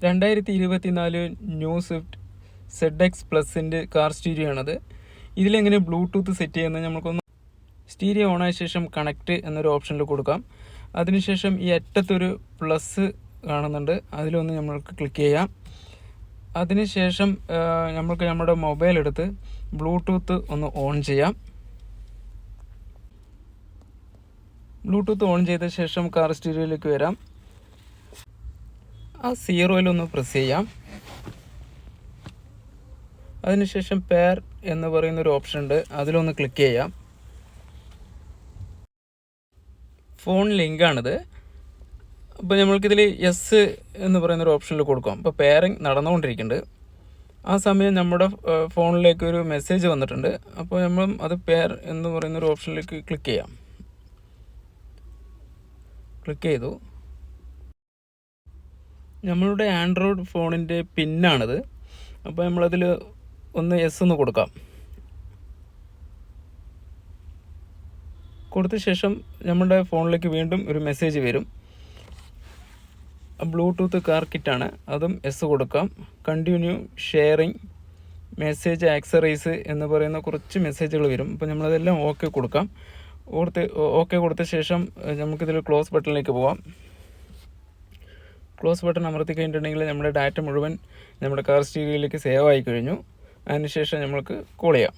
2024 new Swift ZX പ്ലസിൻ്റെ car stereo ആണത്. ഇതിലെങ്ങനെ ബ്ലൂടൂത്ത് സെറ്റ് ചെയ്യുന്നത് നമുക്കൊന്ന് സ്റ്റീരിയോ ഓണായ ശേഷം കണക്റ്റ് എന്നൊരു ഓപ്ഷനിൽ കൊടുക്കാം. അതിനുശേഷം ഈ അറ്റത്തൊരു പ്ലസ് കാണുന്നുണ്ട്, അതിലൊന്ന് നമ്മൾക്ക് ക്ലിക്ക് ചെയ്യാം. അതിനുശേഷം നമുക്ക് നമ്മുടെ മൊബൈൽ എടുത്ത് ബ്ലൂടൂത്ത് ഒന്ന് ഓൺ ചെയ്യാം. ബ്ലൂടൂത്ത് ഓൺ ചെയ്ത ശേഷം കാർ സ്റ്റീരിയോയിലേക്ക് വരാം. ആ സീറോയിലൊന്ന് പ്രസ് ചെയ്യാം. അതിനുശേഷം പെയർ എന്ന് പറയുന്നൊരു ഓപ്ഷൻ ഉണ്ട്, അതിലൊന്ന് ക്ലിക്ക് ചെയ്യാം. ഫോൺ ലിങ്കാണിത്. അപ്പോൾ നമ്മൾക്കിതിൽ യെസ് എന്ന് പറയുന്നൊരു ഓപ്ഷനിൽ കൊടുക്കാം. അപ്പോൾ പെയറിങ് നടന്നുകൊണ്ടിരിക്കുന്നുണ്ട്. ആ സമയം നമ്മുടെ ഫോണിലേക്ക് ഒരു മെസ്സേജ് വന്നിട്ടുണ്ട്. അപ്പോൾ നമ്മൾ അത് പെയർ എന്ന് പറയുന്നൊരു ഓപ്ഷനിലേക്ക് ക്ലിക്ക് ചെയ്യാം. ക്ലിക്ക് ചെയ്തു. നമ്മളുടെ ആൻഡ്രോയിഡ് ഫോണിൻ്റെ പിന്നാണിത്. അപ്പോൾ നമ്മളതിൽ ഒന്ന് യെസ് ഒന്ന് കൊടുക്കാം. കൊടുത്ത ശേഷം നമ്മുടെ ഫോണിലേക്ക് വീണ്ടും ഒരു മെസ്സേജ് വരും. ബ്ലൂടൂത്ത് കാർ കിറ്റാണ്, അതും യെസ് കൊടുക്കാം. കണ്ടിന്യൂ ഷെയറിങ് മെസ്സേജ് ആക്സറൈസ് എന്ന് പറയുന്ന കുറച്ച് മെസ്സേജുകൾ വരും. അപ്പോൾ നമ്മളതെല്ലാം ഓക്കെ കൊടുക്കാം. ഓക്കെ കൊടുത്ത ശേഷം നമുക്കിതിൽ ക്ലോസ് ബട്ടണിലേക്ക് പോകാം. ക്ലോസ് ബട്ടൺ അമർത്തി കഴിഞ്ഞിട്ടുണ്ടെങ്കിൽ നമ്മുടെ ഡാറ്റ മുഴുവൻ നമ്മുടെ കാർ സ്റ്റീരിയോയിലേക്ക് സേവ് ആയി കഴിഞ്ഞു. അതിനുശേഷം നമ്മൾക്ക് കോൾ ചെയ്യാം.